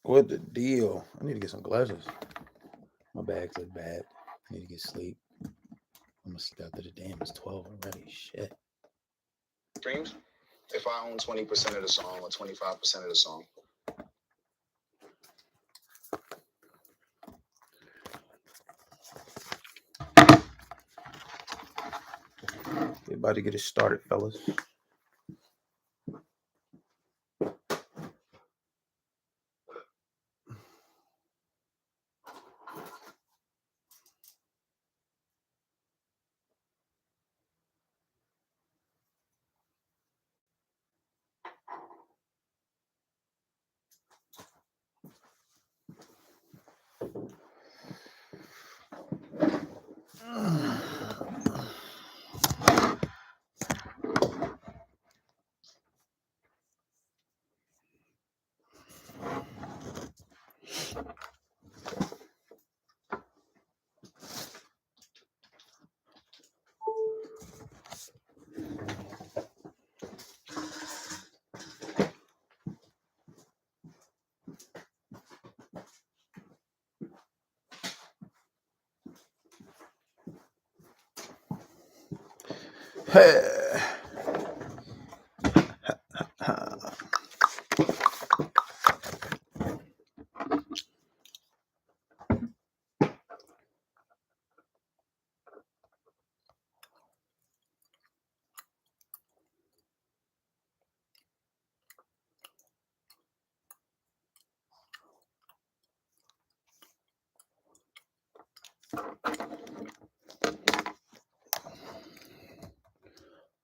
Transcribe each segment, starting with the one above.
What the deal? I need to get some glasses. My bags look bad. I need to get sleep. I'm gonna sleep after the damn. It's 12 already. Shit. Streams. If I own 20% of the song or 25% of the song. We about to get it started, fellas. Hey.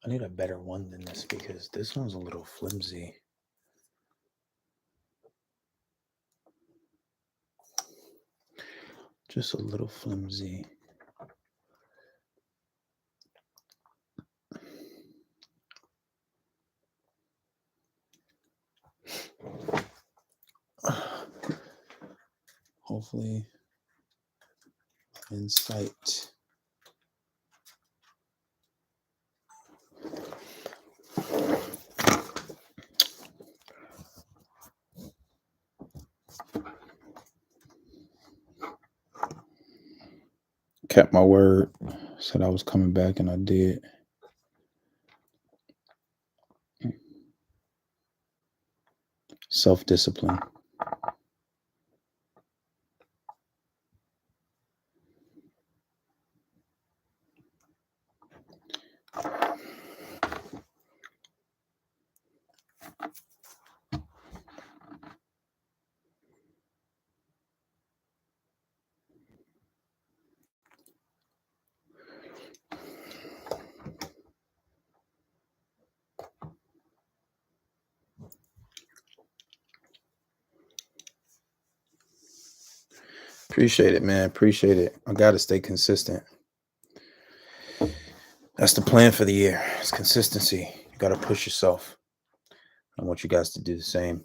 I need a better one than this because this one's a little flimsy. Just a little flimsy. Hopefully, in sight. Kept my word. Said I was coming back, and I did. Self-discipline. Appreciate it, man. Appreciate it. I got to stay consistent. That's the plan for the year. It's consistency. You got to push yourself. I want you guys to do the same.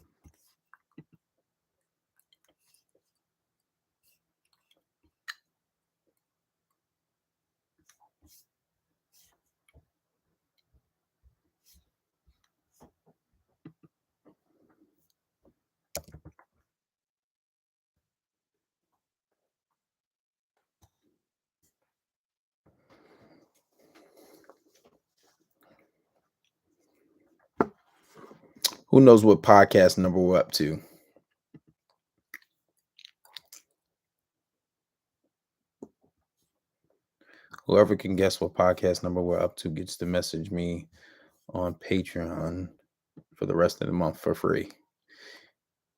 Who knows what podcast number we're up to? Whoever can guess what podcast number we're up to gets to message me on Patreon for the rest of the month for free.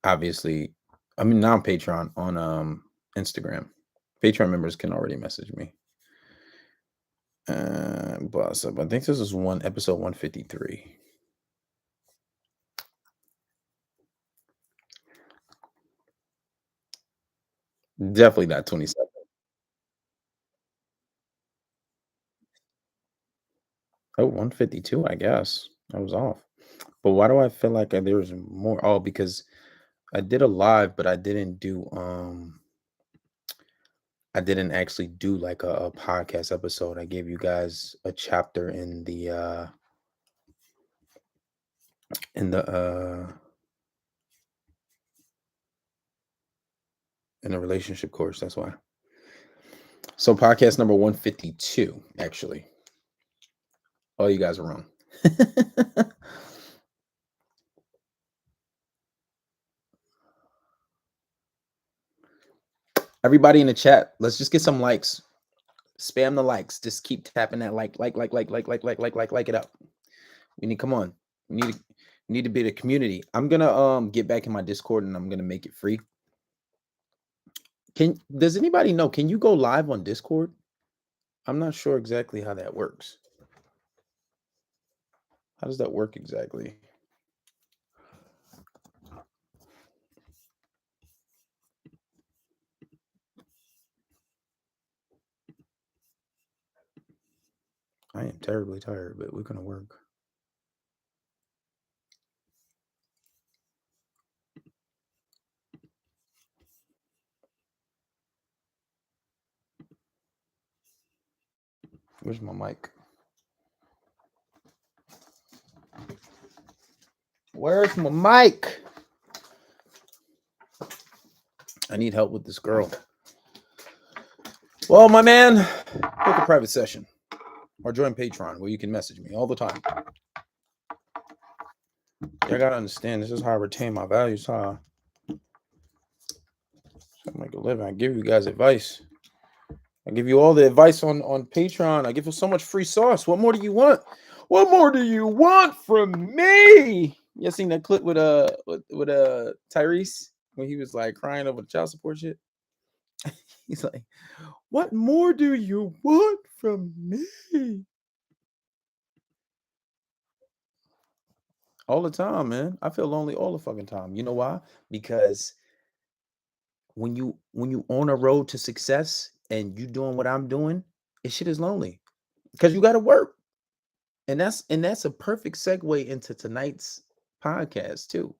Obviously, I mean non-Patreon on Instagram. Patreon members can already message me. Boss up. I think this is episode 153. Definitely not 27. Oh, 152, I guess. I was off. But why do I feel like there was more? Oh, because I did a live, but I didn't actually do like a podcast episode. I gave you guys a chapter in the in a relationship course. That's why. So podcast number 152, actually. Oh, you guys are wrong. Everybody in the chat, let's just get some likes. Spam the likes. Just keep tapping that like it up. We need, come on. We need to be the community. I'm gonna get back in my Discord and I'm gonna make it free. Does anybody know? Can you go live on Discord? I'm not sure exactly how that works. How does that work exactly? I am terribly tired, but we're gonna work. Where's my mic? Where's my mic? I need help with this girl. Well, my man, book a private session or join Patreon where you can message me all the time. You gotta understand, this is how I retain my values, how I make a living. I give you guys advice. I give you all the advice on Patreon. I give you so much free sauce. What more do you want? What more do you want from me? You seen that clip with Tyrese when he was like crying over child support shit? He's like, what more do you want from me? All the time, man. I feel lonely all the fucking time. You know why? Because when you on a road to success and you doing what I'm doing, it shit is lonely because you got to work. And that's a perfect segue into tonight's podcast too.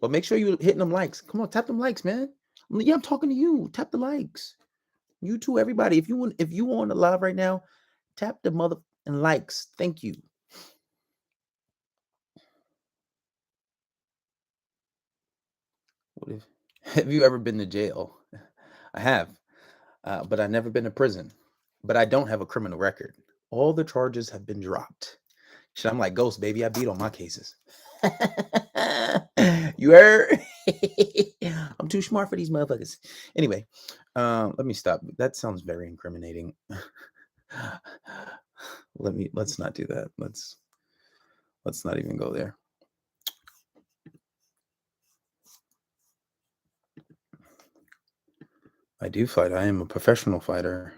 But make sure you hitting them likes. Come on, tap them likes, man. Yeah, I'm talking to you. Tap the likes. You too, everybody. If you on the live right now, tap the mother and likes. Thank you. What if have you ever been to jail? I have, but I've never been to prison. But I don't have a criminal record. All the charges have been dropped. Shit, I'm like Ghost, baby. I beat on my cases. You heard? I'm too smart for these motherfuckers. Anyway, let me stop. That sounds very incriminating. Let's not do that. Let's not even go there. I do fight. I am a professional fighter.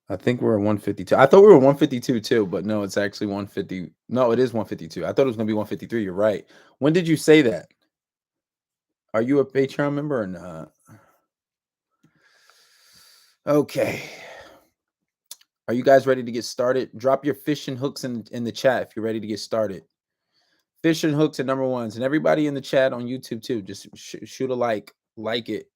I think we're at 152. I thought we were 152 too, but no, it's actually 150. No, it is 152. I thought it was going to be 153. You're right. When did you say that? Are you a Patreon member or not? Okay. Are you guys ready to get started? Drop your fishing hooks in the chat if you're ready to get started. Fishing hooks are number ones. And everybody in the chat on YouTube too, just shoot a like it.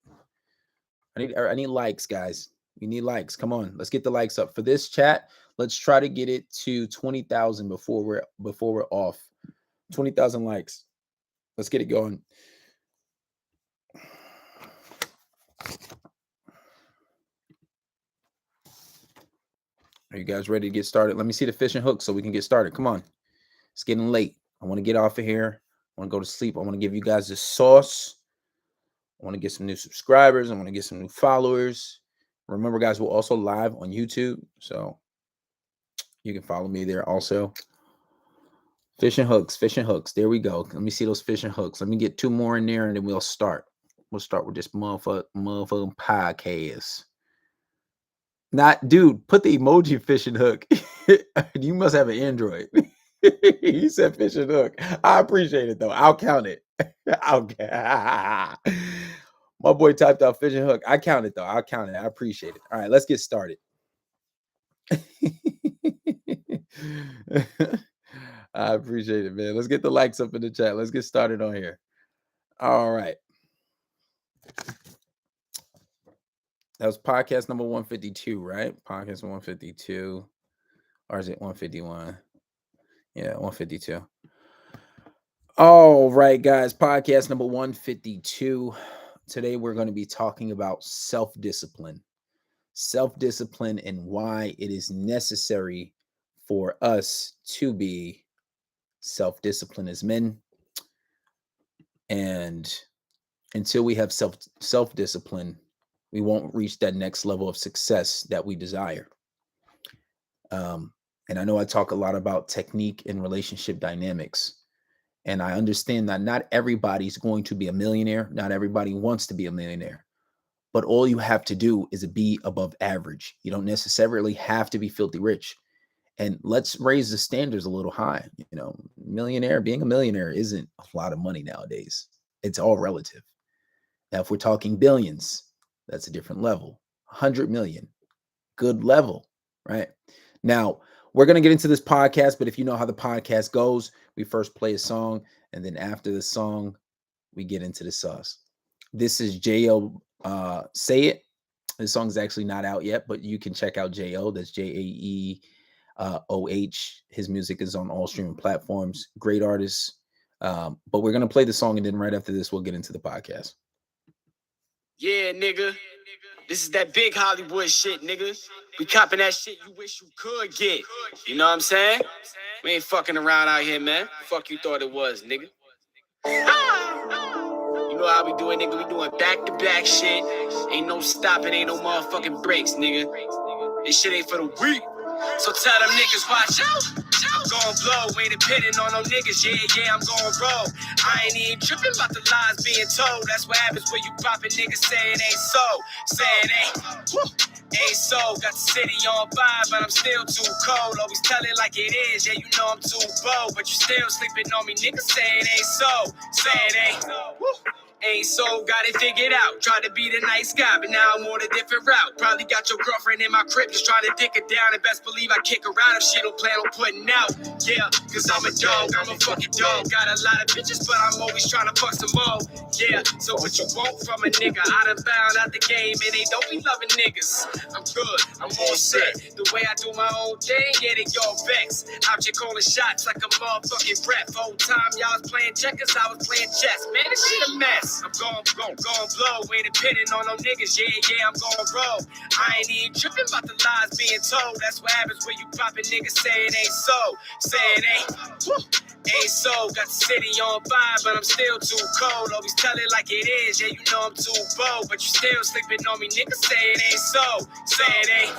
I need likes, guys. We need likes. Come on, let's get the likes up for this chat. Let's try to get it to 20,000 before we're off. 20,000 likes. Let's get it going. Are you guys ready to get started? Let me see the fishing hook so we can get started. Come on. It's getting late. I want to get off of here. I want to go to sleep. I want to give you guys the sauce. I want to get some new subscribers. I want to get some new followers. Remember, guys, we're also live on YouTube, so you can follow me there also. Fishing hooks. There we go. Let me see those fishing hooks. Let me get 2 more in there, and then we'll start. We'll start with this motherfucking podcast. Not, dude, put the emoji fishing hook. You must have an Android. He said fishing hook. I appreciate it, though. I'll count it. My boy typed out fishing hook. I count it, though. I'll count it. I appreciate it. All right, let's get started. I appreciate it, man. Let's get the likes up in the chat. Let's get started on here. All right. That was podcast number 152, right? Podcast 152. Or is it 151? Yeah, 152. All right, guys, podcast number 152. Today we're going to be talking about self-discipline. Self-discipline and why it is necessary for us to be self-disciplined as men. And until we have self-discipline, we won't reach that next level of success that we desire. And I know I talk a lot about technique and relationship dynamics. And I understand that not everybody's going to be a millionaire. Not everybody wants to be a millionaire. But all you have to do is be above average. You don't necessarily have to be filthy rich. And let's raise the standards a little high. Being a millionaire isn't a lot of money nowadays. It's all relative. Now, if we're talking billions, that's a different level. 100 million, good level, right? Now, we're going to get into this podcast, but if you know how the podcast goes, we first play a song, and then after the song, we get into the sauce. This is J.O. Say It. This song's actually not out yet, but you can check out J.O. That's Jaeoh. His music is on all streaming platforms. Great artist. But we're going to play the song, and then right after this, we'll get into the podcast. Yeah, nigga. This is that big Hollywood shit, nigga. We copping that shit you wish you could get. You know what I'm saying? We ain't fucking around out here, man. Fuck you thought it was, nigga. You know how we do it, nigga. We doing back-to-back shit. Ain't no stopping, ain't no motherfucking breaks, nigga. This shit ain't for the weak. So tell them niggas, watch out. I'm gon' blow, ain't depending on no niggas. Yeah, I'm gon' roll. I ain't even tripping about the lies being told. That's what happens when you poppin' niggas say it ain't so. Say it ain't so. Got the city on fire, but I'm still too cold. Always tell it like it is, yeah, you know I'm too bold. But you still sleeping on me, niggas say it ain't so. Say it ain't so, got it figured out. Tried to be the nice guy, but now I'm on a different route. Probably got your girlfriend in my crib, just trying to dick her down. And best believe I kick her out if she don't plan on putting out. Yeah, cause I'm a dog, I'm a fucking dog. Got a lot of bitches, but I'm always trying to fuck some more. Yeah, so what you want from a nigga? I done found out the game, and they don't be loving niggas. I'm good, I'm all set. The way I do my own thing, yeah, they all vex. Out here calling shots like a motherfucking rep. Whole time y'all was playing checkers, I was playing chess. Man, this shit a mess. I'm gon' blow, ain't depending on no niggas. Yeah, I'm gon' roll. I ain't even tripping about the lies being told. That's what happens when you poppin' niggas say it ain't so. Say it ain't so. Got the city on fire, but I'm still too cold. Always tell it like it is, yeah, you know I'm too bold. But you still sleeping on me, niggas say it ain't so. Say it ain't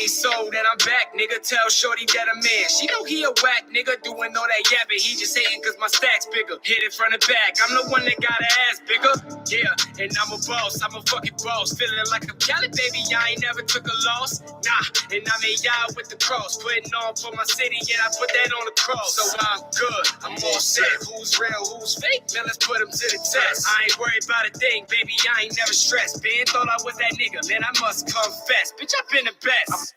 so that I'm back, nigga. Tell shorty that I'm in. She know he a whack nigga doing all that yapping. He just hating cause my stack's bigger. Hit it from the back. I'm the one that got her ass bigger. Yeah, and I'm a boss. I'm a fucking boss. Feeling like I'm Cali, baby. I ain't never took a loss. Nah, and I made y'all with the cross. Putting on for my city, yeah, I put that on the cross. So I'm good. I'm all set. Who's real, who's fake? Man, let's put them to the test. I ain't worried about a thing, baby. I ain't never stressed. Ben thought I was that nigga. Man, I must confess. Bitch, I've been the best.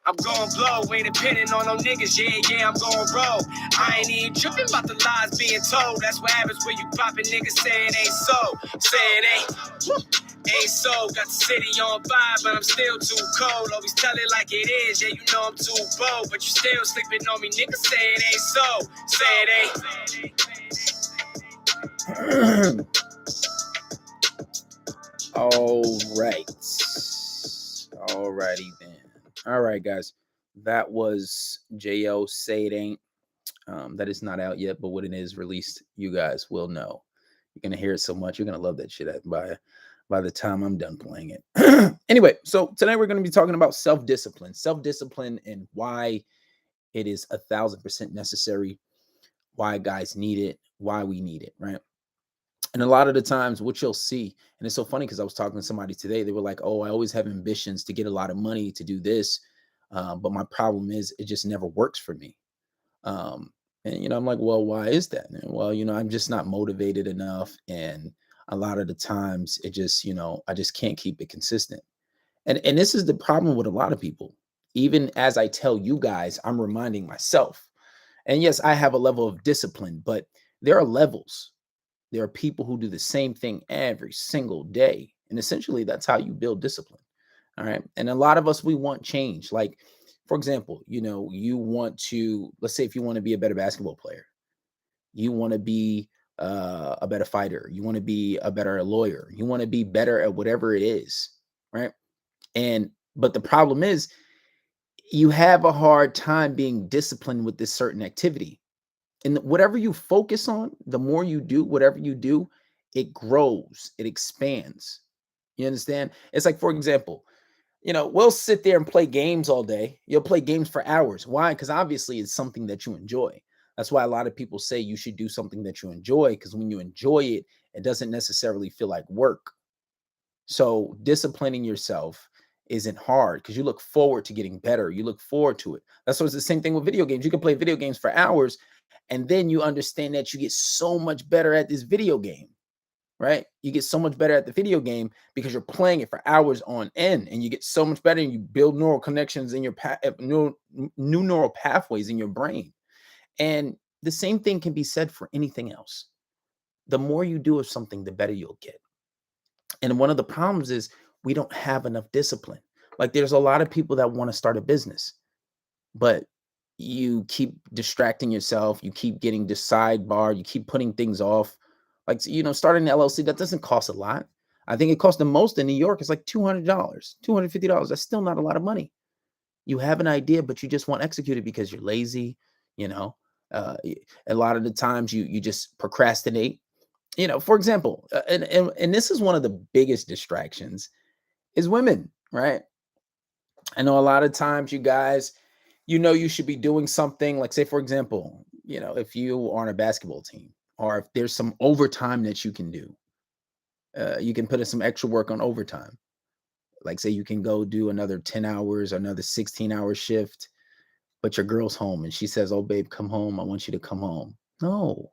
I'm gon' blow, ain't depending on no niggas. Yeah, I'm gon' roll. I ain't even tripping about the lies being told. That's what happens when you poppin' niggas say it ain't so. Say it ain't so. Got the city on fire, but I'm still too cold. Always tell it like it is, yeah, you know I'm too bold. But you still sleeping on me, niggas say it ain't so. Say it ain't. Alrighty then. All right, guys. That was J.O. Say It Ain't. That is not out yet, but when it is released, you guys will know. You're gonna hear it so much, you're gonna love that shit by the time I'm done playing it. Anyway, so tonight we're gonna be talking about self-discipline and why it is 1,000% necessary, why guys need it, why we need it, right? And a lot of the times what you'll see, and it's so funny because I was talking to somebody today, they were like, oh, I always have ambitions to get a lot of money to do this. But my problem is it just never works for me. And, I'm like, well, why is that? And, well, I'm just not motivated enough. And a lot of the times it just, I just can't keep it consistent. And this is the problem with a lot of people. Even as I tell you guys, I'm reminding myself. And yes, I have a level of discipline, but there are levels. There are people who do the same thing every single day. And essentially, that's how you build discipline. All right. And a lot of us, we want change. Like, for example, you want to, let's say if you want to be a better basketball player, You want to be a better fighter. You want to be a better lawyer. You want to be better at whatever it is, right? But the problem is you have a hard time being disciplined with this certain activity. And whatever you focus on, the more you do, whatever you do, it grows, it expands. You understand? It's like, for example, we'll sit there and play games all day. You'll play games for hours. Why? Because obviously it's something that you enjoy. That's why a lot of people say you should do something that you enjoy, because when you enjoy it, it doesn't necessarily feel like work. So disciplining yourself isn't hard because you look forward to getting better. You look forward to it. That's what's the same thing with video games. You can play video games for hours, and then you understand that you get so much better at this video game, right? You get so much better at the video game because you're playing it for hours on end, and you get so much better, and you build neural connections in your new neural pathways in your brain. And the same thing can be said for anything else. The more you do of something, the better you'll get. And one of the problems is we don't have enough discipline. Like, there's a lot of people that want to start a business, but you keep distracting yourself. You keep getting the sidebar. You keep putting things off. Like, starting an LLC, that doesn't cost a lot. I think it costs the most in New York. It's like $200, $250. That's still not a lot of money. You have an idea, but you just won't execute it because you're lazy. A lot of the times you just procrastinate. For example, and this is one of the biggest distractions is women, right? I know a lot of times you guys, you should be doing something like, say, for example, if you are on a basketball team, or if there's some overtime that you can do, you can put in some extra work on overtime. Like, say you can go do another 10 hours, another 16-hour shift, but your girl's home and she says, "Oh, babe, come home. I want you to come home." No.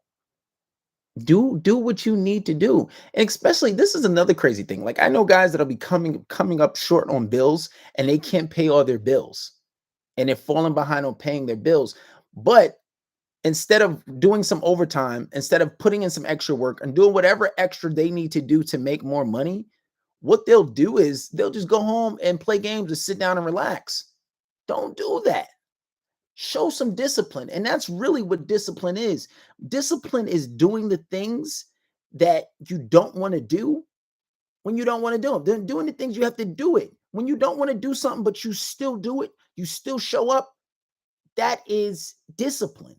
Do what you need to do. And especially, this is another crazy thing. Like, I know guys that'll be coming up short on bills, and they can't pay all their bills, and they're falling behind on paying their bills. But instead of doing some overtime, instead of putting in some extra work and doing whatever extra they need to do to make more money, what they'll do is they'll just go home and play games and sit down and relax. Don't do that. Show some discipline. And that's really what discipline is. Discipline is doing the things that you don't want to do when you don't want to do them. Then doing the things you have to do it. When you don't want to do something, but you still do it, you still show up, that is discipline.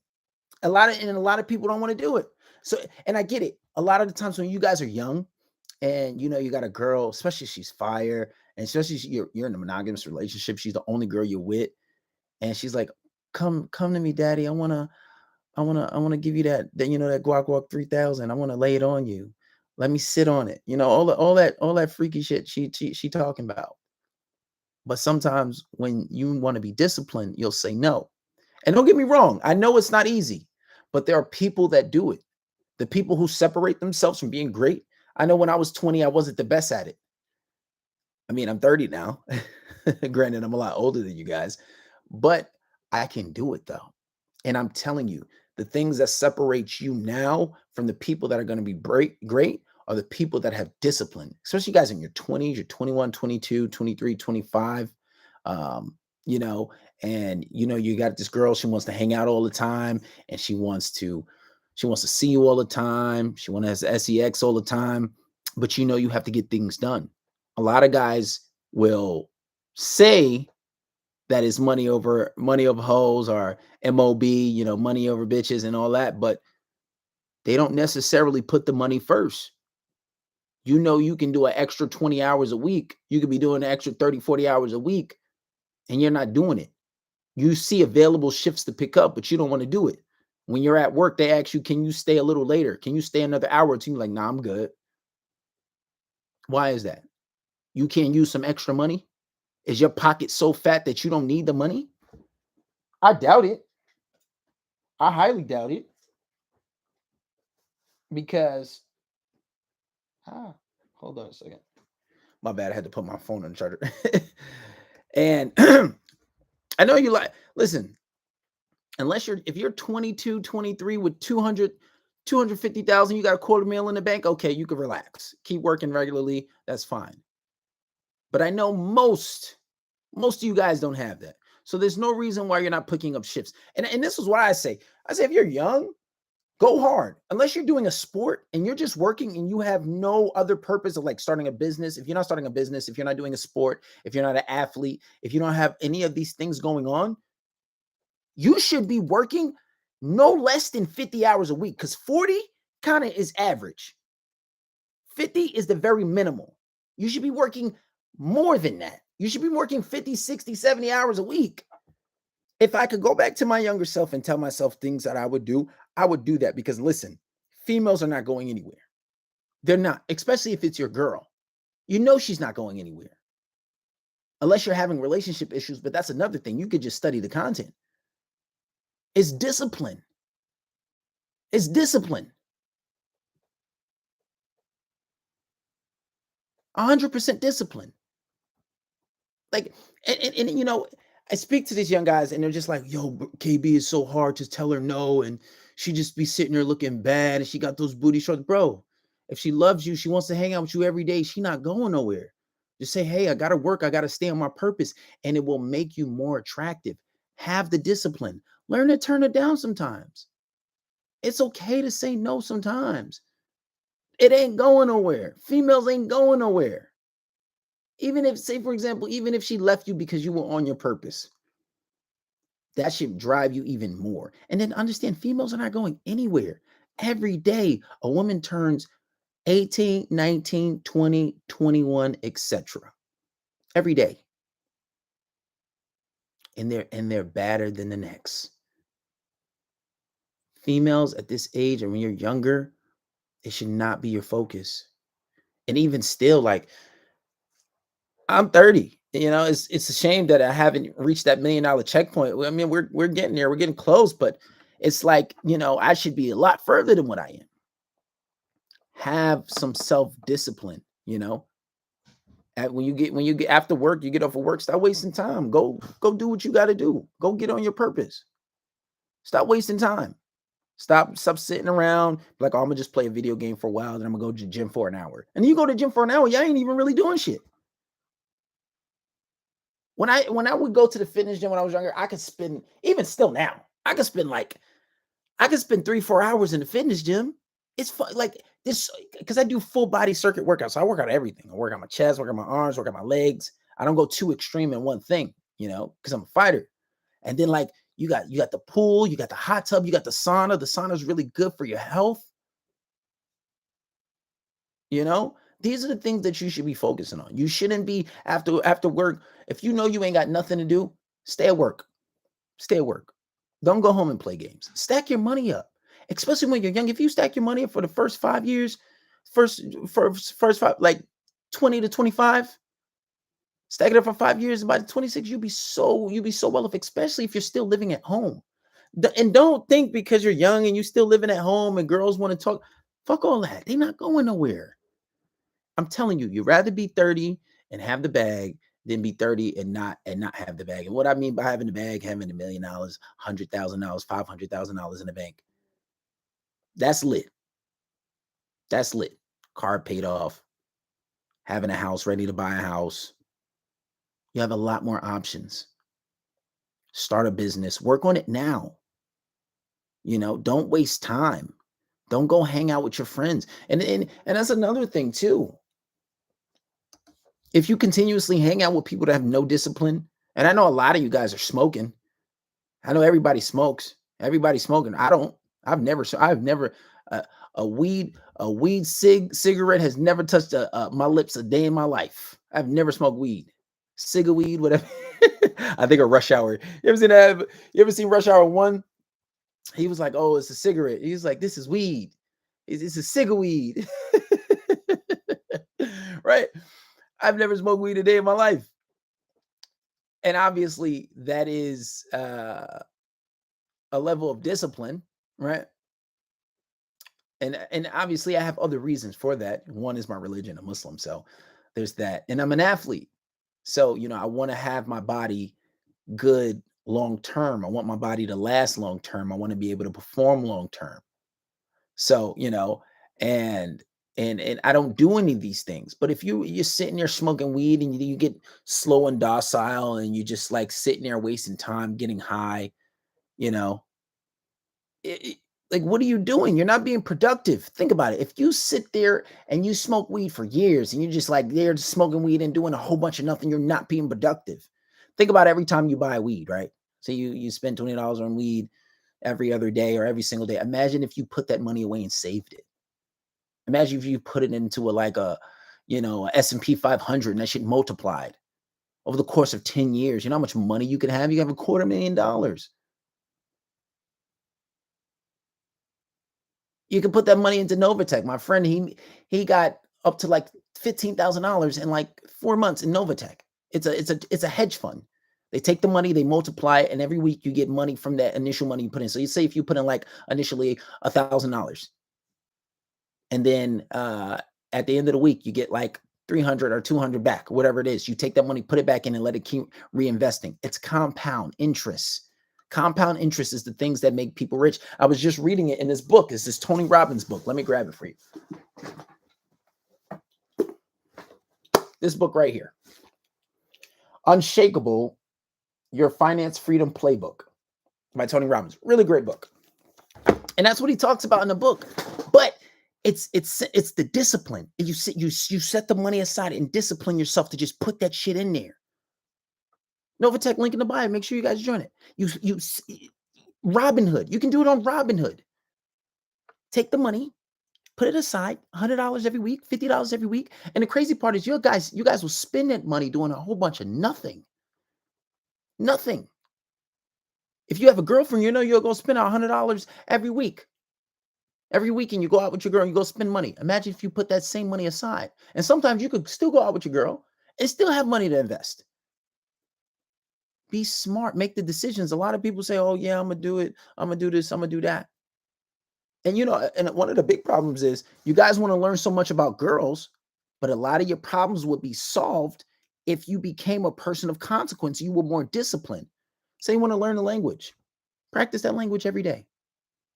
A lot of people don't want to do it. So, and I get it. A lot of the times when you guys are young and you got a girl, especially she's fire, and especially you're in a monogamous relationship, she's the only girl you're with, and she's like, come to me, daddy. I wanna give you that that Guac 3000. I want to lay it on you. Let me sit on it. All that freaky shit she talking about. But sometimes when you want to be disciplined, you'll say no. And don't get me wrong, I know it's not easy, but there are people that do it. The people who separate themselves from being great. I know when I was 20, I wasn't the best at it. I mean, I'm 30 now. Granted, I'm a lot older than you guys, but I can do it though. And I'm telling you, the things that separate you now from the people that are going to be great are the people that have discipline, especially you guys in your 20s, you're 21, 22, 23, 25. And you got this girl, she wants to hang out all the time, and she wants to see you all the time. She wants to have sex all the time, but you have to get things done. A lot of guys will say that is money over hoes, or MOB, money over bitches and all that, but they don't necessarily put the money first. You can do an extra 20 hours a week. You could be doing an extra 30, 40 hours a week, and you're not doing it. You see available shifts to pick up, but you don't want to do it. When you're at work, they ask you, can you stay a little later? Can you stay another hour or two? You're like, nah, I'm good. Why is that? You can't use some extra money? Is your pocket so fat that you don't need the money? I doubt it. I highly doubt it. Because, hold on a second. My bad, I had to put my phone on charger. And I know listen, if you're 22, 23 with 250,000, you got $250,000 in the bank, okay, you can relax. Keep working regularly, that's fine. But I know most of you guys don't have that. So there's no reason why you're not picking up shifts. And this is what I say. I say, if you're young, Go hard. Unless you're doing a sport and you're just working and you have no other purpose of like starting a business. If you're not starting a business, if you're not doing a sport, if you're not an athlete, if you don't have any of these things going on, you should be working no less than 50 hours a week, because 40 kind of is average. 50 is the very minimal. You should be working more than that. You should be working 50, 60, 70 hours a week. If I could go back to my younger self and tell myself things that I would do that, because listen, females are not going anywhere. They're not, especially if it's your girl. You know she's not going anywhere. Unless you're having relationship issues, but that's another thing. You could just study the content. It's discipline. It's discipline. 100% discipline. Like, and you know, I speak to these young guys and they're just like, yo, KB is so hard to tell her no. And she just be sitting there looking bad and she got those booty shorts. Bro, if she loves you, she wants to hang out with you every day, she not going nowhere. Just say, hey, I got to work. I got to stay on my purpose. And it will make you more attractive. Have the discipline. Learn to turn it down sometimes. It's okay to say no sometimes. It ain't going nowhere. Females ain't going nowhere. Even if, say, for example, even if she left you because you were on your purpose, that should drive you even more. And then understand, females are not going anywhere. Every day, a woman turns 18, 19, 20, 21, etc. Every day. And they're badder than the next. Females at this age, and when you're younger, it should not be your focus. And even still, like, I'm 30. You know, it's a shame that I haven't reached that $1 million checkpoint. I mean, we're getting there, we're getting close, but it's like, you know, I should be a lot further than what I am. Have some self-discipline, you know. When you get after work, you get off of work, stop wasting time. Go do what you got to do. Go get on your purpose. Stop wasting time. Stop sitting around like, oh, I'm gonna just play a video game for a while, then I'm gonna go to the gym for an hour. And you go to the gym for an hour, you ain't even really doing shit. When I would go to the fitness gym when I was younger, I could spend, even still now, I could spend 3-4 hours in the fitness gym. It's fun, like this, because I do full body circuit workouts. So I work out everything. I work on my chest, work on my arms, work on my legs. I don't go too extreme in one thing, you know, because I'm a fighter. And then like you got the pool, you got the hot tub, you got the sauna. The sauna is really good for your health. You know, these are the things that you should be focusing on. You shouldn't be after work. If you know you ain't got nothing to do, stay at work. Stay at work. Don't go home and play games. Stack your money up, especially when you're young. If you stack your money up for the first 5 years, first five, like 20 to 25, stack it up for 5 years. And by the 26, you'll be so well off, especially if you're still living at home. And don't think because you're young and you still living at home and girls want to talk. Fuck all that. They're not going nowhere. I'm telling you, you'd rather be 30 and have the bag than be 30 and not have the bag. And what I mean by having the bag, having $1 million, $100,000, $500,000 in the bank. That's lit. That's lit. Car paid off. Having a house, ready to buy a house. You have a lot more options. Start a business. Work on it now. You know, don't waste time. Don't go hang out with your friends. And that's another thing too. If you continuously hang out with people that have no discipline, and I know a lot of you guys are smoking. I know everybody smokes. Everybody's smoking. I've never a weed cigarette has never touched my lips a day in my life. I've never smoked weed. Cigar weed, whatever. I think of Rush Hour. You ever seen that? You ever seen Rush Hour 1? He was like, oh, it's a cigarette. He was like, this is weed. It's a cigar weed. Right? I've never smoked weed a day in my life. And obviously that is a level of discipline, right? And obviously I have other reasons for that. One is my religion, a Muslim. So there's that. And I'm an athlete. So, you know, I want to have my body good long term. I want my body to last long term. I want to be able to perform long term. So, you know, and I don't do any of these things. But if you're sitting there smoking weed and you get slow and docile and you just like sitting there wasting time, getting high, you know, Like, what are you doing? You're not being productive. Think about it. If you sit there and you smoke weed for years and you're just like there just smoking weed and doing a whole bunch of nothing, you're not being productive. Think about every time you buy weed, right? So you spend $20 on weed every other day or every single day. Imagine if you put that money away and saved it. Imagine if you put it into a S&P 500 and that shit multiplied over the course of 10 years. You know how much money you could have? You have $250,000. You can put that money into Novatech. My friend, he got up to like $15,000 in like 4 months in Novatech. It's a hedge fund. They take the money, they multiply it, and every week you get money from that initial money you put in. So you say if you put in like initially $1,000, and then at the end of the week you get like 300 or 200 back, whatever it is. You take that money, put it back in, and let it keep reinvesting. It's compound interest. Compound interest is the things that make people rich. I was just reading it in this book. It's this Tony Robbins book. Let me grab it for you. This book right here. Unshakable, Your Finance Freedom Playbook by Tony Robbins. Really great book. And that's what he talks about in the book. But it's the discipline. You set the money aside and discipline yourself to just put that shit in there. Novatech, link in the bio. Make sure you guys join it. Robinhood. You can do it on Robinhood. Take the money, put it aside, $100 every week, $50 every week. And the crazy part is you guys will spend that money doing a whole bunch of nothing. Nothing. If you have a girlfriend, you'll go spend $100 every week. Every weekend you go out with your girl and you go spend money. Imagine if you put that same money aside. And sometimes you could still go out with your girl and still have money to invest. Be smart. Make the decisions. A lot of people say, oh, yeah, I'm going to do it. I'm going to do this. I'm going to do that. And, and one of the big problems is you guys want to learn so much about girls, but a lot of your problems would be solved if you became a person of consequence. You were more disciplined. Say you want to learn a language. Practice that language every day.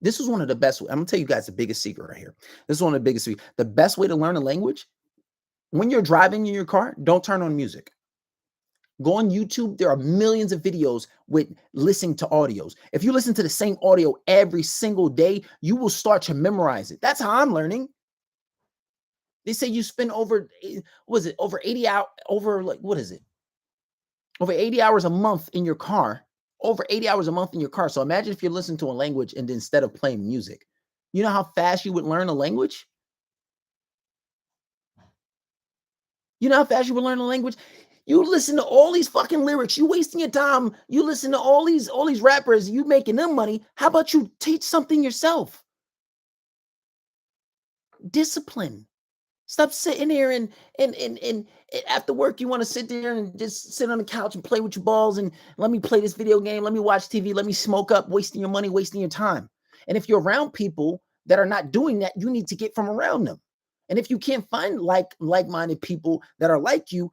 This is one of the best. I'm going to tell you guys the biggest secret right here. This is one of the biggest. The best way to learn a language, when you're driving in your car, don't turn on music. Go on YouTube. There are millions of videos with listening to audios. If you listen to the same audio every single day, you will start to memorize it. That's how I'm learning. They say you spend over 80 hours, over 80 hours a month in your car, over 80 hours a month in your car. So imagine if you're listening to a language and instead of playing music, you know how fast you would learn a language? You know how fast you would learn a language? You listen to all these fucking lyrics. You wasting your time. You listen to all these rappers. You making them money. How about you teach something yourself? Discipline. Stop sitting here and after work you want to sit there and just sit on the couch and play with your balls and let me play this video game. Let me watch TV. Let me smoke up, wasting your money, wasting your time. And if you're around people that are not doing that, you need to get from around them. And if you can't find like-minded people that are like you,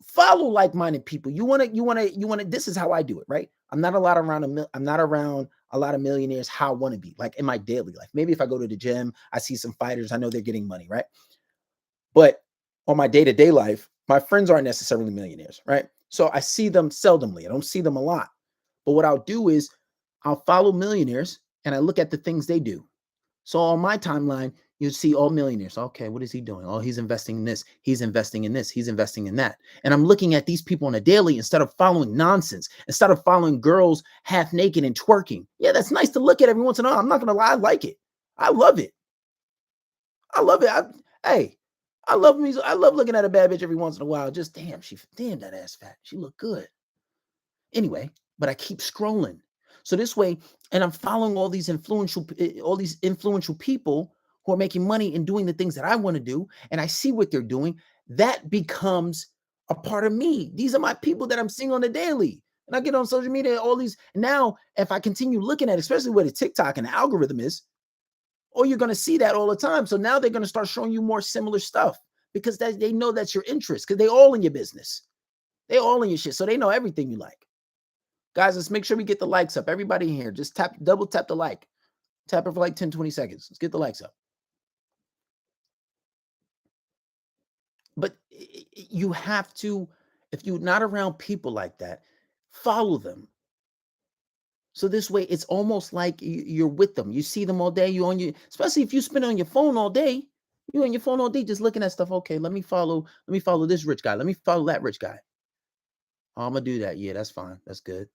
follow like-minded people. You want to, this is how I do it, right? I'm not around a lot of millionaires how I want to be, like in my daily life. Maybe if I go to the gym, I see some fighters, I know they're getting money, right? But on my day-to-day life, my friends aren't necessarily millionaires, right? So I see them seldomly. I don't see them a lot. But what I'll do is I'll follow millionaires and I look at the things they do. So on my timeline, you see all millionaires. Okay, what is he doing? Oh, he's investing in this. He's investing in this. He's investing in that. And I'm looking at these people on a daily instead of following nonsense, instead of following girls half naked and twerking. Yeah, that's nice to look at every once in a while. I'm not going to lie. I like it. I love it. I love it. I love music. I love looking at a bad bitch every once in a while. Just damn, that ass fat. She look good. Anyway, but I keep scrolling. So this way, and I'm following all these influential people who are making money and doing the things that I want to do, and I see what they're doing. That becomes a part of me. These are my people that I'm seeing on the daily. And I get on social media, all these. Now, if I continue looking at, especially where the TikTok and the algorithm is, you're going to see that all the time. So now they're going to start showing you more similar stuff because they know that's your interest, because they all in your business. They all in your shit. So they know everything you like. Guys, let's make sure we get the likes up. Everybody in here, just double tap the like. Tap it for like 10, 20 seconds. Let's get the likes up. But you have to, if you're not around people like that, follow them. So this way, it's almost like you're with them. You see them all day. You on your, especially if you spend on your phone all day. You on your phone all day, just looking at stuff. Okay, let me follow this rich guy. Let me follow that rich guy. Oh, I'm gonna do that. Yeah, that's fine. That's good.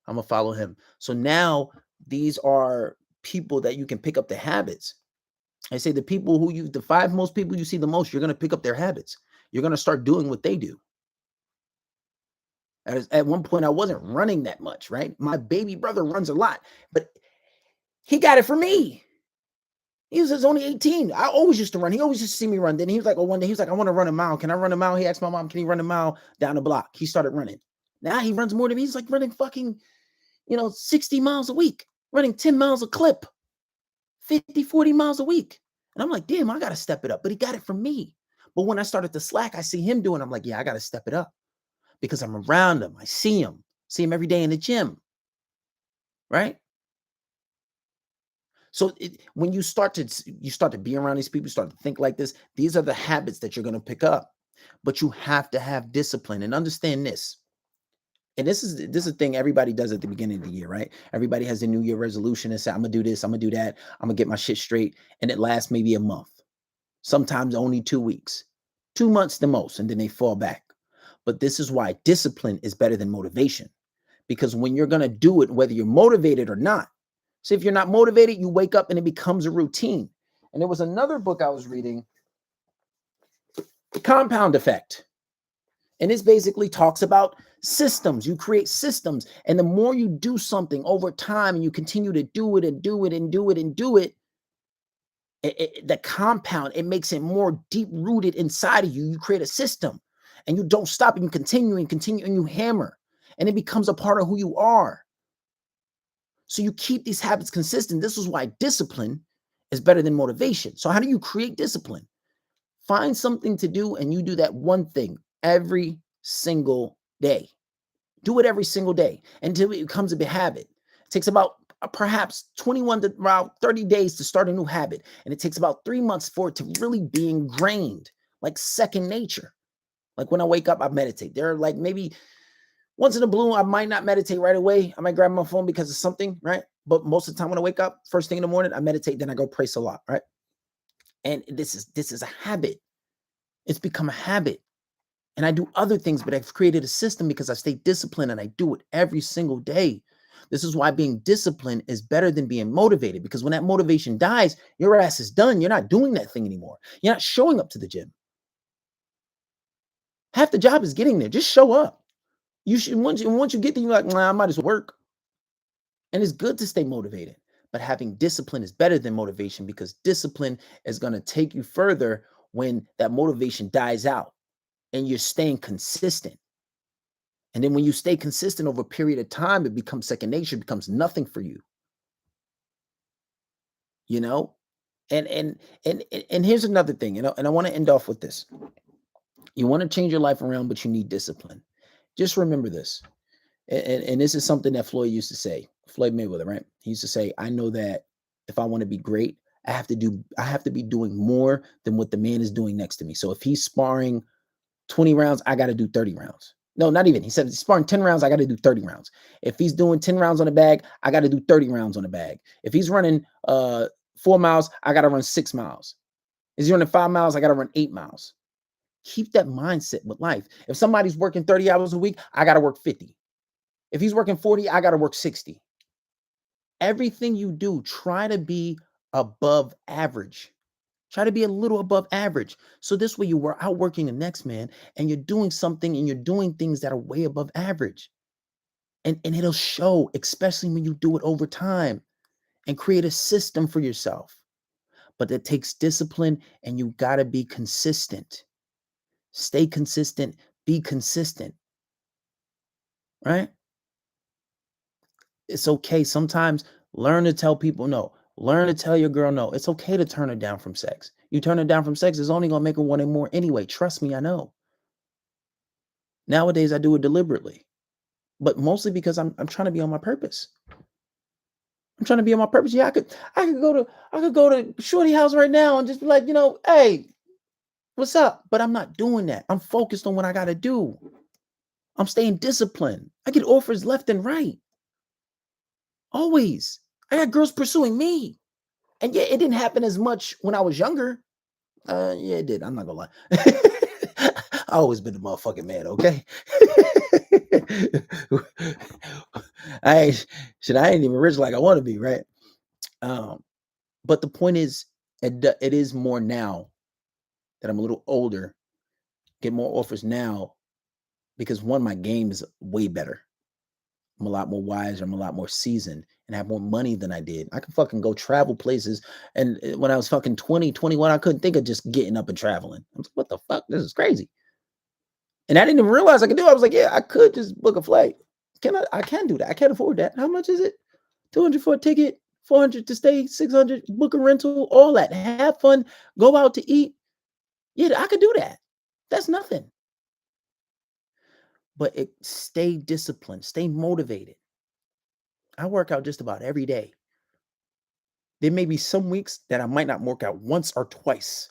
I'm gonna follow him. So now these are people that you can pick up the habits. I say the 5 most people you see the most, you're gonna pick up their habits. You're gonna start doing what they do. At one point, I wasn't running that much, right? My baby brother runs a lot, but he got it from me. He was only 18. I always used to run. He always used to see me run. Then he was like, oh, one day he was like, I want to run a mile. Can I run a mile? He asked my mom, can he run a mile down the block? He started running. Now he runs more than me. He's like running fucking, 60 miles a week, running 10 miles a clip, 50, 40 miles a week. And I'm like, damn, I got to step it up. But he got it from me. But when I started to slack, I see him doing, I'm like, yeah, I got to step it up because I'm around him. I see him every day in the gym. Right? So when you start to be around these people, you start to think like this, these are the habits that you're going to pick up. But you have to have discipline and understand this. And this is a thing everybody does at the beginning of the year, right? Everybody has a New Year resolution and say, I'm going to do this, I'm going to do that, I'm going to get my shit straight. And it lasts maybe a month, sometimes only 2 weeks, 2 months the most, and then they fall back. But this is why discipline is better than motivation. Because when you're going to do it, whether you're motivated or not, so if you're not motivated, you wake up and it becomes a routine. And there was another book I was reading, The Compound Effect. And this basically talks about systems. You create systems. And the more you do something over time and you continue to do it and do it and do it and do it, the compound, it makes it more deep rooted inside of you. You create a system and you don't stop and you continue and you hammer and it becomes a part of who you are. So you keep these habits consistent. This is why discipline is better than motivation. So how do you create discipline? Find something to do and you do that one thing every single day. Do it every single day until it becomes a habit. It takes about perhaps 21 to around 30 days to start a new habit. And it takes about 3 months for it to really be ingrained, like second nature. Like when I wake up, I meditate. There are like maybe once in a blue, I might not meditate right away. I might grab my phone because of something, right? But most of the time when I wake up, first thing in the morning, I meditate, then I go pray Salat, right? And this is a habit. It's become a habit. And I do other things, but I've created a system because I stay disciplined and I do it every single day. This is why being disciplined is better than being motivated, because when that motivation dies, your ass is done. You're not doing that thing anymore. You're not showing up to the gym. Half the job is getting there. Just show up. You should once you get there, you're like, nah, I might as well work. And it's good to stay motivated, but having discipline is better than motivation because discipline is going to take you further when that motivation dies out and you're staying consistent. And then when you stay consistent over a period of time, it becomes second nature, it becomes nothing for you. You know? And here's another thing, and I want to end off with this. You want to change your life around, but you need discipline. Just remember this. And this is something that Floyd used to say, Floyd Mayweather, right? He used to say, I know that if I want to be great, I have to be doing more than what the man is doing next to me. So if he's sparring 20 rounds, I got to do 30 rounds. No, not even. He said, he's sparring 10 rounds, I got to do 30 rounds. If he's doing 10 rounds on the bag, I got to do 30 rounds on the bag. If he's running 4 miles, I got to run 6 miles. If he's running 5 miles, I got to run 8 miles. Keep that mindset with life. If somebody's working 30 hours a week, I got to work 50. If he's working 40, I got to work 60. Everything you do, try to be above average. Try to be a little above average. So this way you were outworking the next man and you're doing something and you're doing things that are way above average. And it'll show, especially when you do it over time and create a system for yourself. But it takes discipline and you got to be consistent. Stay consistent, be consistent. Right? It's okay. Sometimes learn to tell people no. Learn to tell your girl no. It's okay to turn her down from sex. You turn her down from sex, it's only going to make her want it more anyway. Trust me, I know. Nowadays, I do it deliberately, but mostly because I'm trying to be on my purpose. I'm trying to be on my purpose. Yeah, I could go to Shorty house right now and just be like, hey, what's up? But I'm not doing that. I'm focused on what I got to do. I'm staying disciplined. I get offers left and right. Always. I got girls pursuing me. And yeah, it didn't happen as much when I was younger. Yeah, it did. I'm not gonna lie. I always been a motherfucking man, okay? I ain't even rich like I want to be, right? But the point is, it is more now that I'm a little older, get more offers now because one, my game is way better. I'm a lot more wiser. I'm a lot more seasoned and have more money than I did. I can fucking go travel places. And when I was fucking 20, 21, I couldn't think of just getting up and traveling. I was like, what the fuck? This is crazy. And I didn't even realize I could do it. I was like, yeah, I could just book a flight. I can do that. I can't afford that. How much is it? $200 for a ticket, $400 to stay, $600, book a rental, all that. Have fun, go out to eat. Yeah, I could do that. That's nothing. But stay disciplined, stay motivated. I work out just about every day. There may be some weeks that I might not work out once or twice.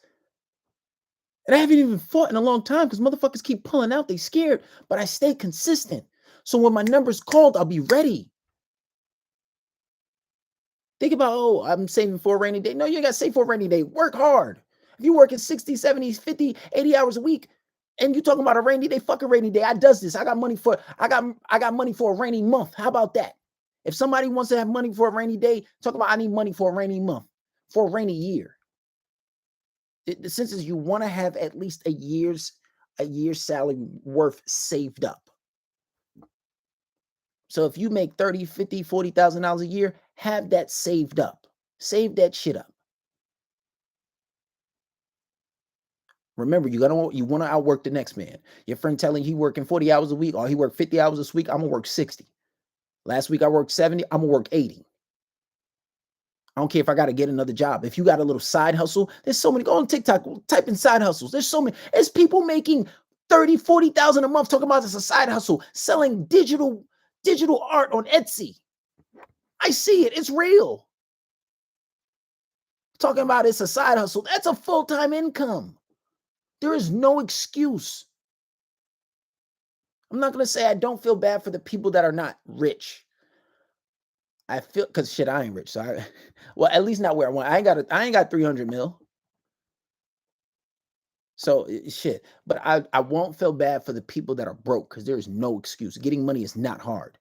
And I haven't even fought in a long time because motherfuckers keep pulling out. They scared, but I stay consistent. So when my number's called, I'll be ready. Think about, oh, I'm saving for a rainy day. No, you ain't got to save for a rainy day. Work hard. If you're working 60, 70, 50, 80 hours a week, and you talking about a rainy day, fuck a rainy day. I does this. I got money for a rainy month. How about that? If somebody wants to have money for a rainy day, talk about I need money for a rainy month, for a rainy year. The sense is you want to have at least a year's salary worth saved up. So if you make $30,000, $50,000, $40,000 a year, have that saved up. Save that shit up. Remember, you want to outwork the next man. Your friend telling you he working 40 hours a week, or he worked 50 hours this week, I'm gonna work 60. Last week I worked 70, I'm gonna work 80. I don't care if I got to get another job. If you got a little side hustle, there's so many. Go on TikTok, type in side hustles. There's so many. There's people making 30, 40,000 a month talking about this a side hustle, selling digital art on Etsy. I see it. It's real. Talking about it's a side hustle. That's a full-time income. There is no excuse. I'm not going to say I don't feel bad for the people that are not rich. I feel, because shit, I ain't rich. So well, at least not where I want. I ain't got 300 mil. So shit, but I won't feel bad for the people that are broke because there is no excuse. Getting money is not hard.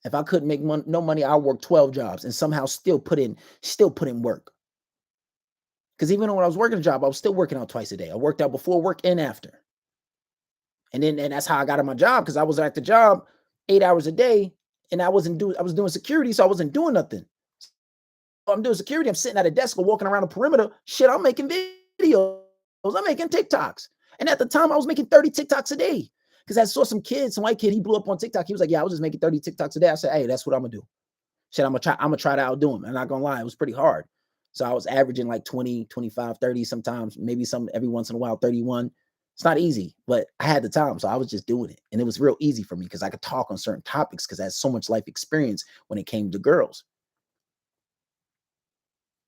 If I couldn't make no money, I'll work 12 jobs and somehow still put in work. Because even when I was working a job, I was still working out twice a day. I worked out before work and after. And that's how I got at my job, because I was at the job 8 hours a day and I was doing security, so I wasn't doing nothing. So I'm doing security, I'm sitting at a desk or walking around the perimeter. Shit, I'm making videos. I'm making TikToks. And at the time I was making 30 TikToks a day. Because I saw some white kid, he blew up on TikTok. He was like, yeah, I was just making 30 TikToks a day. I said, hey, that's what I'm gonna do. Shit, I'm gonna try to outdo him. I'm not gonna lie, it was pretty hard. So I was averaging like 20, 25, 30 sometimes, maybe some every once in a while, 31. It's not easy, but I had the time. So I was just doing it. And it was real easy for me because I could talk on certain topics because I had so much life experience when it came to girls.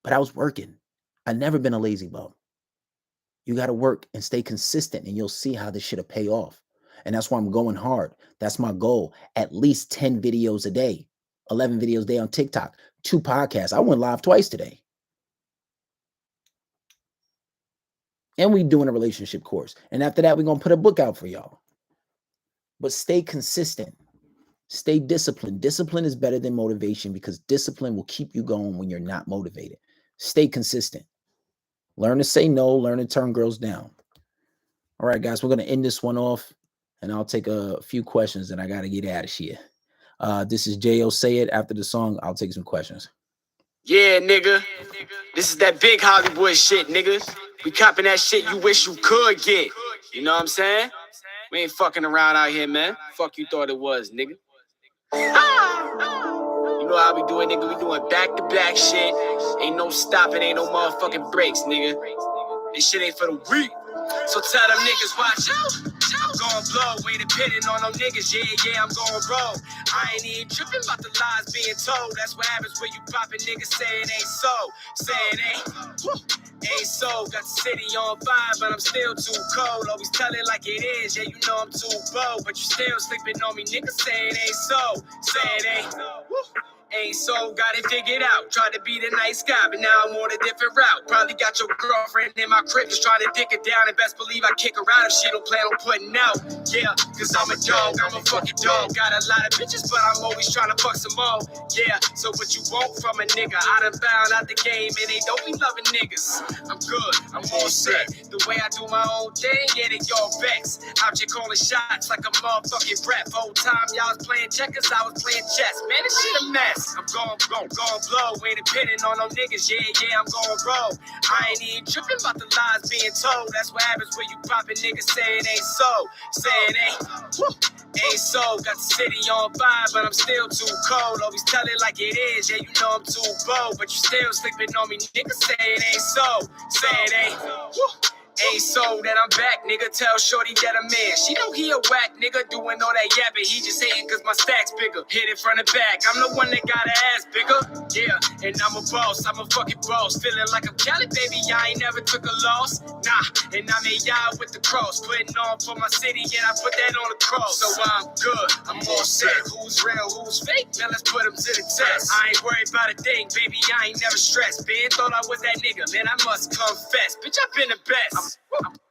But I was working. I've never been a lazy bum. You got to work and stay consistent and you'll see how this shit'll pay off. And that's why I'm going hard. That's my goal. At least 10 videos a day, 11 videos a day on TikTok, 2 podcasts. I went live twice today. And we doing a relationship course. And after that, we're going to put a book out for y'all. But stay consistent. Stay disciplined. Discipline is better than motivation because discipline will keep you going when you're not motivated. Stay consistent. Learn to say no. Learn to turn girls down. All right, guys, we're going to end this one off. And I'll take a few questions and I got to get out of here. This is J.O. Say It. After the song, I'll take some questions. Yeah, nigga. This is that big Hollywood shit, nigga. We copping that shit you wish you could get. You know what I'm saying? We ain't fucking around out here, man. Fuck you thought it was, nigga. You know how we do it, nigga. We doing back-to-back shit. Ain't no stopping, ain't no motherfucking breaks, nigga. This shit ain't for the weak. So tell them niggas, watch out. I'm gon' blow, ain't depending on no niggas. Yeah, I'm gon' roll. I ain't even tripping about the lies being told. That's what happens when you poppin' niggas say it ain't so. Say it ain't so. Got the city on fire, but I'm still too cold. Always tell it like it is, yeah, you know I'm too bold. But you still sleeping on me, niggas say it ain't so. Say it ain't. Ain't so got it figured out. Tried to be the nice guy, but now I'm on a different route. Probably got your girlfriend in my crib just trying to dick her down. And best believe I kick her out if she don't plan on putting out. Yeah, cause I'm a dog, I'm a fucking dog. Got a lot of bitches, but I'm always trying to fuck some more. Yeah, so what you want from a nigga? I done found out the game and they don't be loving niggas. I'm good, I'm all set. The way I do my own thing, yeah, they all vex. Out here calling shots like a motherfucking rep. Whole time y'all was playing checkers, I was playing chess. Man, this shit a mess. I'm gon' blow, ain't depending on no niggas. Yeah, I'm gon' roll. I ain't even tripping about the lies being told. That's what happens when you poppin' niggas say it ain't so. Say it ain't so. Got the city on fire, but I'm still too cold. Always tell it like it is. Yeah, you know I'm too bold, but you still sleeping on me. Niggas say it ain't so. Say it ain't so that I'm back, nigga. Tell Shorty that I'm in. She know he a whack, nigga. Doing all that yapping. He just hating cause my stack's bigger. Hit it from the back. I'm the one that got her ass bigger. Yeah, and I'm a boss. I'm a fucking boss. Feeling like I'm Cali, baby. I ain't never took a loss. Nah, and I made y'all with the cross. Putting on for my city, and I put that on the cross. So I'm good. I'm all set. Who's real? Who's fake? Now let's put them to the test. I ain't worried about a thing, baby. I ain't never stressed. Ben thought I was that nigga. Man, I must confess. Bitch, I've been the best.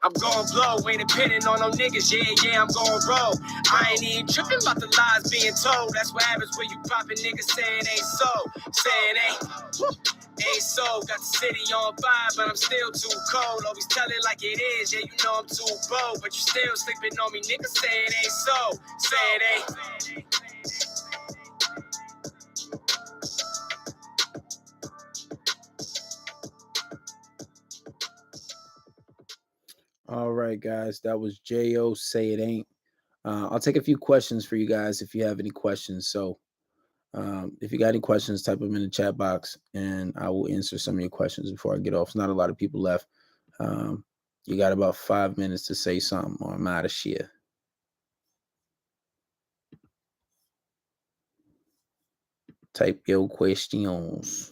I'm gon' blow, ain't depending on no niggas. Yeah, I'm gon' roll. I ain't even tripping about the lies being told. That's what happens when you poppin' niggas saying ain't so. Saying ain't so. Got the city on fire, but I'm still too cold. Always tell it like it is. Yeah, you know I'm too bold, but you still sleeping on me. Niggas say it ain't so. Say it ain't. All right, guys, that was J.O. Say It Ain't. I'll take a few questions for you guys if you have any questions. So if you got any questions, type them in the chat box and I will answer some of your questions before I get off. There's not a lot of people left. You got about 5 minutes to say something or I'm out of shit. Type your questions.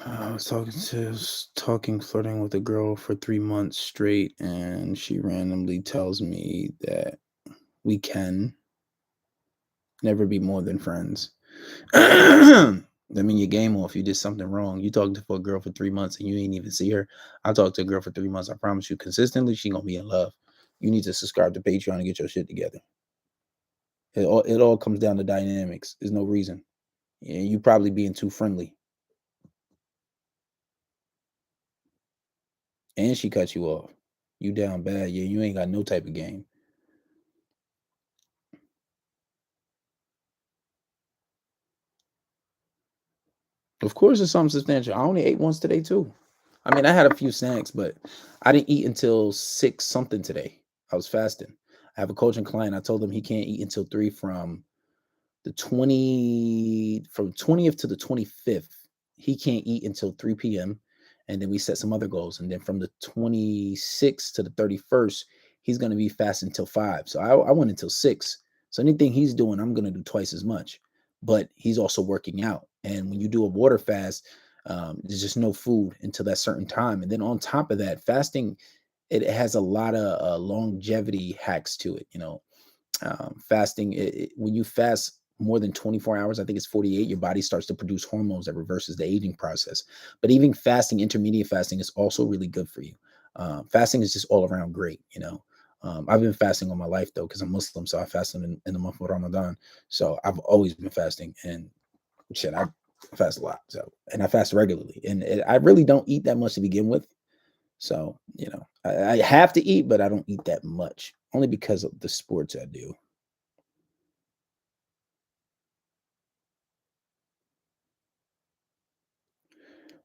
I was flirting with a girl for 3 months straight, and she randomly tells me that we can never be more than friends. I mean, your game off. You did something wrong. You talked to a girl for 3 months and you ain't even see her. I talked to a girl for 3 months. I promise you, consistently, she gonna be in love. You need to subscribe to Patreon and get your shit together. It all comes down to dynamics. There's no reason. And you probably being too friendly. And she cut you off. You down bad. Yeah, you ain't got no type of game. Of course, it's something substantial. I only ate once today, too. I mean, I had a few snacks, but I didn't eat until 6 something today. I was fasting. I have a coaching client. I told him he can't eat until 3 from 20th to the 25th. He can't eat until 3 p.m. And then we set some other goals. And then from the 26th to the 31st, he's going to be fasting until 5. So I went until 6. So anything he's doing, I'm going to do twice as much. But he's also working out. And when you do a water fast, there's just no food until that certain time. And then on top of that, fasting, it has a lot of longevity hacks to it. You know, fasting, when you fast more than 24 hours, I think it's 48, your body starts to produce hormones that reverses the aging process. But even fasting, intermediate fasting is also really good for you. Fasting is just all around great, you know. I've been fasting all my life though, because I'm Muslim, so I fasted in the month of Ramadan. So I've always been fasting, and shit, I fast a lot. So, and I fast regularly, and I really don't eat that much to begin with. So, you know, I have to eat, but I don't eat that much, only because of the sports I do.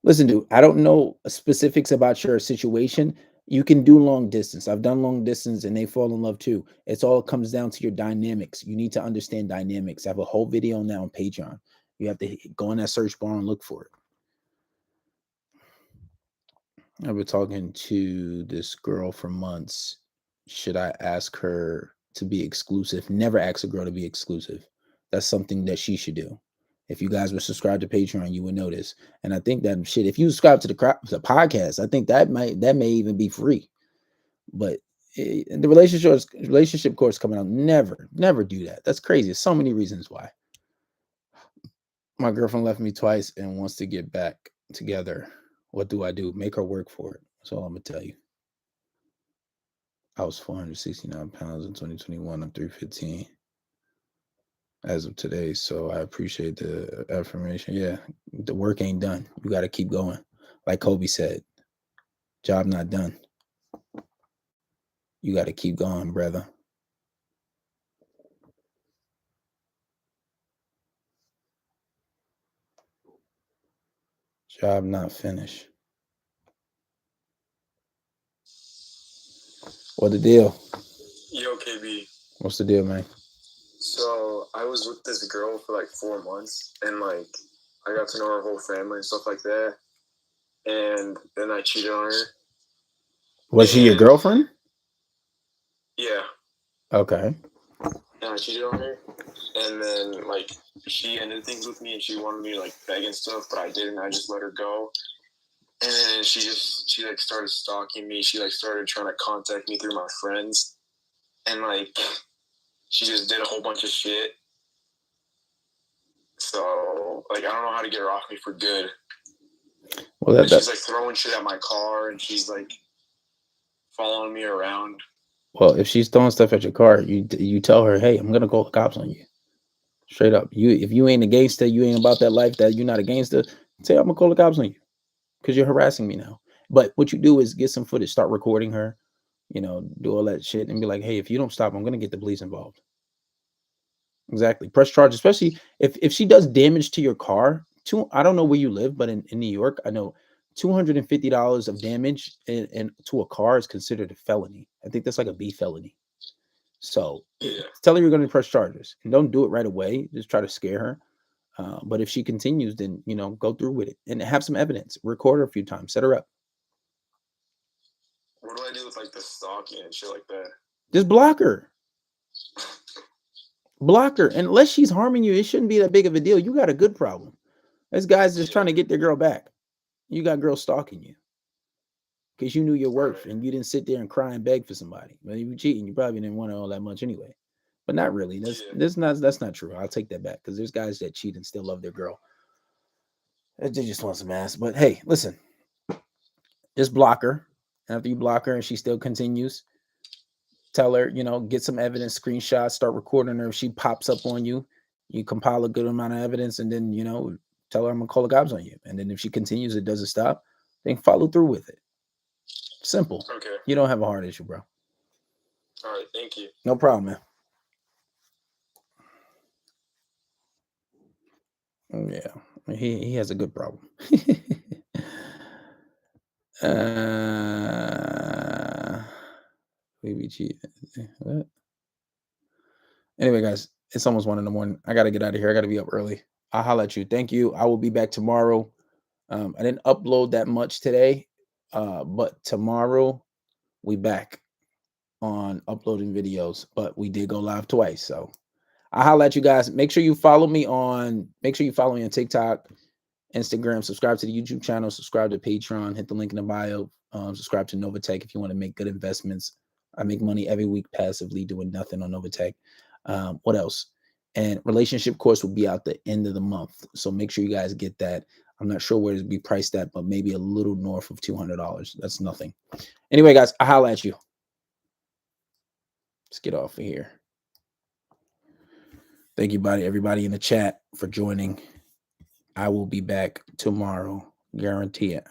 Listen, dude, I don't know specifics about your situation. You can do long distance. I've done long distance and they fall in love too. It's all comes down to your dynamics. You need to understand dynamics. I have a whole video on that on Patreon. You have to go in that search bar and look for it. I've been talking to this girl for months. Should I ask her to be exclusive? Never ask a girl to be exclusive. That's something that she should do. If you guys were subscribed to Patreon, you would know this. And I think that shit, if you subscribe to the podcast, I think that may even be free. But the relationship course coming out, never do that. That's crazy. There's so many reasons why. My girlfriend left me twice and wants to get back together. What do I do? Make her work for it. That's all I'm gonna tell you. I was 469 pounds in 2021. I'm 315 as of today. So I appreciate the affirmation. Yeah, the work ain't done. You got to keep going. Like Kobe said, job not done. You got to keep going, brother. Job not finished. What the deal? Yo, KB. What's the deal, man? So I was with this girl for like 4 months, and like I got to know her whole family and stuff like that. And then I cheated on her. Was she your girlfriend? Yeah. Okay. And I cheated on her, and then like she ended things with me, and she wanted me to like beg and stuff, but I didn't. I just let her go. And then she like started stalking me. She like started trying to contact me through my friends, and like she just did a whole bunch of shit. So like I don't know how to get her off me for good. Well, she's like throwing shit at my car, and she's like following me around. Well, if she's throwing stuff at your car, you tell her, hey, I'm gonna call the cops on you. Straight up. If you ain't a gangster, you ain't about that life, that you're not a gangster, say I'm gonna call the cops on you because you're harassing me now. But what you do is get some footage, start recording her, do all that shit and be like, hey, if you don't stop, I'm gonna get the police involved. Exactly. Press charge, especially if she does damage to your car. I don't know where you live, but in New York, I know $250 of damage and to a car is considered a felony. I think that's like a B felony. So tell her you're going to press charges and don't do it right away. Just try to scare her. But if she continues, then, go through with it and have some evidence. Record her a few times. Set her up. What do I do with like the stalking and shit like that? Just block her. Block her. Unless she's harming you, it shouldn't be that big of a deal. You got a good problem. This guy's just trying to get their girl back. You got girls stalking you because you knew your worth and you didn't sit there and cry and beg for somebody. Well, you were cheating. You probably didn't want it all that much anyway. But not really. That's not true. I'll take that back because there's guys that cheat and still love their girl. They just want some ass. But hey, listen, just block her. After you block her and she still continues, tell her, get some evidence, screenshots, start recording her. If she pops up on you, you compile a good amount of evidence and then, tell her I'm going to call the cops on you. And then if she continues, it doesn't stop, then follow through with it. Simple. Okay. You don't have a heart issue, bro. All right. Thank you. No problem, man. Yeah, he has a good problem. Maybe cheat. What? Anyway, guys, it's almost 1 a.m. I gotta get out of here. I gotta be up early. I'll holler at you. Thank you. I will be back tomorrow. I didn't upload that much today, but tomorrow we back on uploading videos. But we did go live twice, so I'll holler at you guys. Make sure you follow me on TikTok, Instagram, subscribe to the YouTube channel, subscribe to Patreon, hit the link in the bio, subscribe to Novatech if you want to make good investments. I make money every week passively doing nothing on Novatech. What else? And relationship course will be out the end of the month. So make sure you guys get that. I'm not sure where to be priced at, but maybe a little north of $200. That's nothing. Anyway, guys, I'll holler at you. Let's get off of here. Thank you, everybody in the chat for joining. I will be back tomorrow. Guarantee it.